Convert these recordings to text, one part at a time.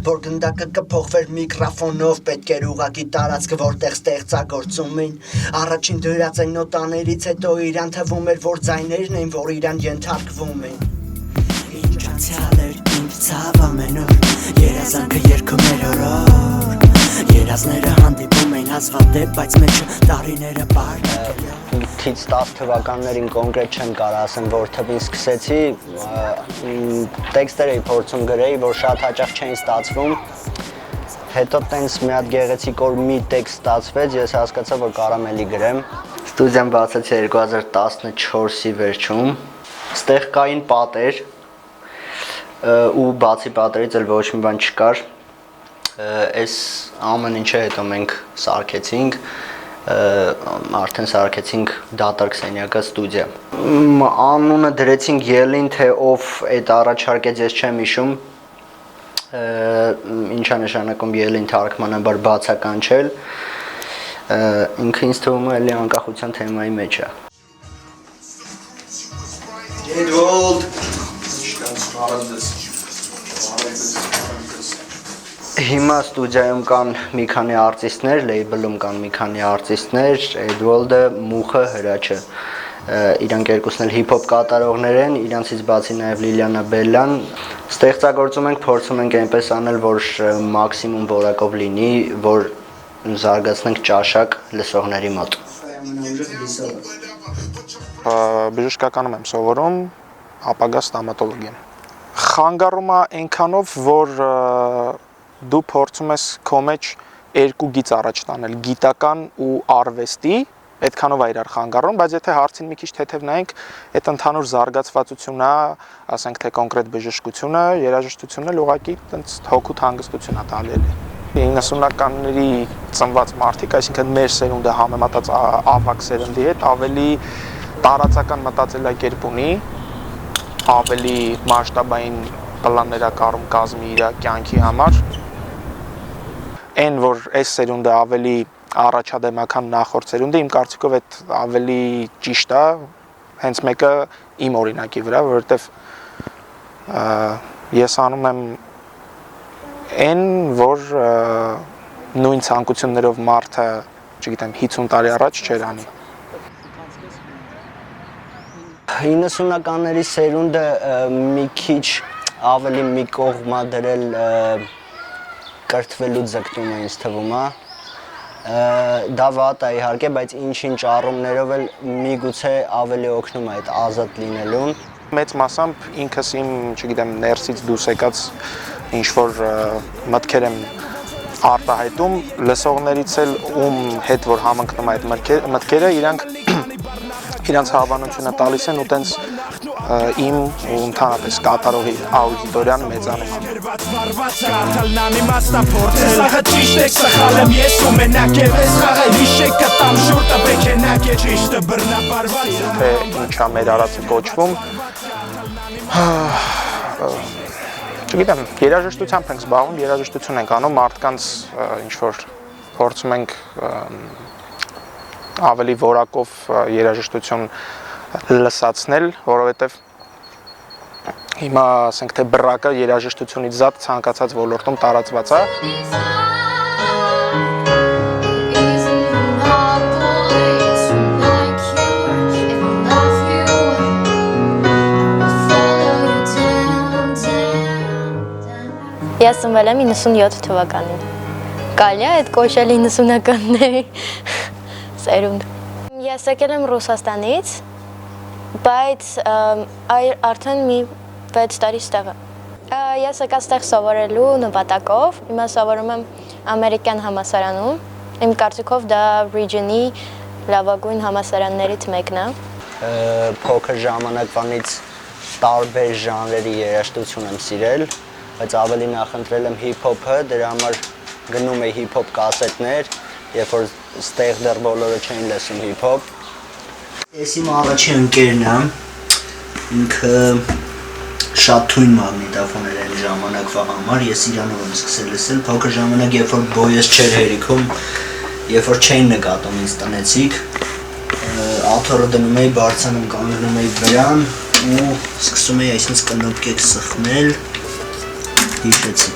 որ գնդակը կփոխվեր միկրոֆոնով, պետք էր ուղակի տարածքը, որտեղ ստեղծագործում էին։ Առաջին դրած այն նոտաներից հետո իրան թվում էր, որ ձայներն են, որ իրան ենթարկվում են։ Ինչ անցյալ էր, ինչ ցավ ամենուր, երազանքը երգում էր օրոր, երազները հանդիպում էին հազվադեպ, բայց մեջը տարիները բարդ։ Թից 10 թվականներին կոնկրետ չեմ կարող ասեմ, որ թվին սկսեցի, տեքստեր էի փորձում գրեի, որ շատ հաճախ չէին ստացվում։ Հետո տենց մի հատ գեղեցիկ օր մի տեքստ ստացվեց, ես հասկացա, որ կարամ էլի գրեմ։ Ստուդիան բացեցի 2014-ի վերջում։ Ստեղ կային պատեր, ու բացի պատերից էլ ոչ մի բան չկար։ Այս ամեն ինչը հետո մենք սարքեցինք, արդեն սարքեցինք դատարկ սենյակը ստուդիա։ Անունը դրեցինք Ելին, թե ով այդ առաջարկեց, ես չեմ հիշում։ Ինչա նշանակում Ելին թարգմանաբար բացականչել։ Ինքը ինձ թվում է էլի անկախության թեմայի մեջ է։ Հիմա ստուդիայում կան մի քանի արտիստներ, լեյբլում կան մի քանի արտիստներ, Էդվոլդը, Մուխը, Հրաչը։ Իրանք երկուսն էլ հիփ-հոփ կատարողներ են, իրանցից բացի նաև Լիլիանա Բելլան։ Ստեղծագործում ենք, փորձում ենք այնպես անել, որ մաքսիմում որակով լինի, որ զարգացնենք ճաշակ լսողների մոտ։ Բժշկականում եմ սովորում, ապագա ստոմատոլոգիան։ Խանգարում է այնքանով, որ դու փորձում ես քո մեջ երկու գիծ առաջ տանել՝ գիտական ու արվեստի, այդքանով է իրար խանգարում, բայց եթե հարցին մի քիչ թեթև նայենք, այդ ընդհանուր զարգացվածությունն է, ասենք թե կոնկրետ բժշկությունը, երաժշտությունն էլ ուղղակի տենց հոգուտ հանգստություն է տալի էլի։ 90-ականների ծնված մարդիկ, այսինքն մեր սերունդը համեմատած ավագ սերնդի հետ ավելի տարածական մտածելակերպ ունի, ավելի մասշտաբային պլաններ է կառում կազմի իր կյանքի համար։ Այն, որ այս սերունդը ավելի առաջադեմական նախորդ սերունդը, իմ կարծիքով այդ ավելի ճիշտ է, հենց մեկը իմ օրինակի վրա, որովհետև ես անում եմ այն, որ նույն ցանկություններով մարդը, չգիտեմ, 50 տարի առաջ չէր անի։ 90-ականների սերունդը մի քիչ ավելի մի կողմա դրել կրթվելու ձգտում է ինձ թվում է։ Դա վատ է իհարկե, բայց ինչ-ինչ առումներով էլ միգուցե ավելի օգնում է այդ ազատ լինելուն։ Մեծ մասամբ ինքս իմ, չգիտեմ, ներսից դուրս եկած ինչ-որ մտքեր եմ արտահայտում, լսողներից էլ ում հետ որ համընկնում է այդ մտքերը, իրանց հավանությունը տալիս են ու տենց իմ ու ընդհանրապես կատարողի աուդիտորիան մեծանում է։ Թե ինչա մեր արածը կոչվում, չգիտեմ, երաժշտությամբ ենք զբաղվում, երաժշտություն ենք անում, մարդկանց ինչ-որ փորձում ենք ավելի որակով երաժշտություն լսացնել, որովհետև հիմա ասենք թե բռակը երաժշտությունից զատ ցանկացած ոլորտում տարածված է։ Ես ծնվել եմ 97 թվականին։ Կարելի է այդ կոչել 90-ականների սերունդ։ Ես եկել եմ Ռուսաստանից, բայց արդեն մի 6 տարի ստեղ եմ։ Ես եկա ստեղ սովորելու նպատակով, հիմա սովորում եմ ամերիկյան համալսարանում, իմ կարծիքով դա region-ի լավագույն համալսարաններից մեկն է։ Փոքր ժամանակվանից տարբեր ժանրերի երաժշտություն եմ սիրել, բայց ավելի նախընտրել եմ հիփ-հոփը, դրա համար գնում էի հիփ-հոփ կասետներ, երբ որ ստեղ դեռ բոլորը չէին լսում հիփ-հոփ։ Ես իմ առաջին ընկերն եմ, ինքը շատ թույն մագնիտոֆոն էր այն ժամանակվա համար, ես իրանով եմ սկսել լսել, փոքր ժամանակ, երբ որ բոյես չէր հերիքում, երբ որ չէին նկատում ինձ տնեցիք, աթոռը դնում էի, բարձանում կանգնում էի վրան ու սկսում էի այսինքն կնոպկեք սխմել, հիշեցի։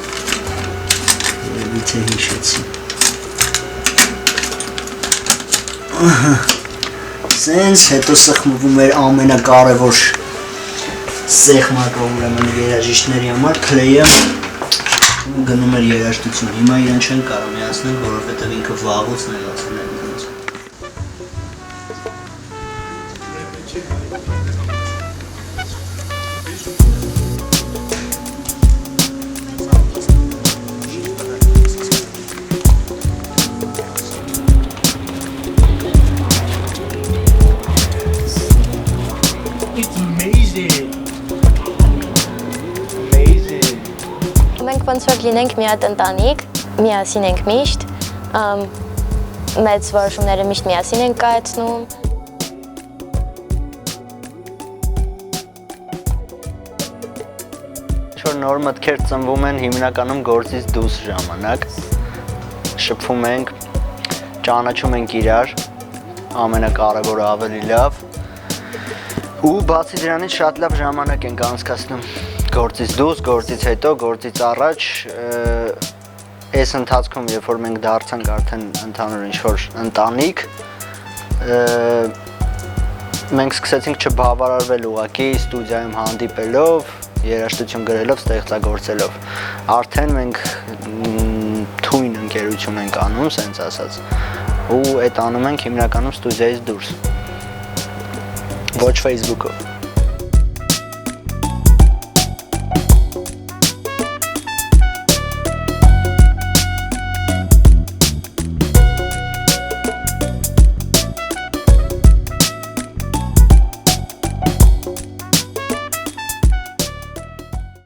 Եթե հիշեցի։ Սենց հետո սխմվում էր ամենակարևոր սեղմակը ուրեմն երաժիշտների համար քլեյը գնում էր երաժշտություն։ Հիմա իրեն չեն կարող միացնել, որովհետև ինքը վաղուց նեղացել է ինձ։ It's amazing. Մենք ոնց որ լինենք մի հատ ընտանիք, միասին ենք միշտ, մեծ որոշումները միշտ միասին ենք կայացնում։ Ինչ-որ նոր մտքեր ծնվում են հիմնականում գործից դուրս ժամանակ, շփվում ենք, ճանաչում ենք իրար, ամենակարևորը ավելի լավ, ու բացի դրանից շատ լավ ժամանակ ենք անցկացնում գործից դուրս, գործից հետո, գործից առաջ, այս ընթացքում, երբ որ մենք դարձանք արդեն ընդհանուր ինչ-որ ընտանիք, մենք սկսեցինք չբավարարվել ուղղակի ստուդիայում հանդիպելով, երաժշտություն գրելով, ստեղծագործելով։ Արդեն մենք թույն ընկերություն ենք անում, սենց ասած, ու այդ անում ենք հիմնականում ստուդիայից դուրս։ Ոչ Facebook-ով։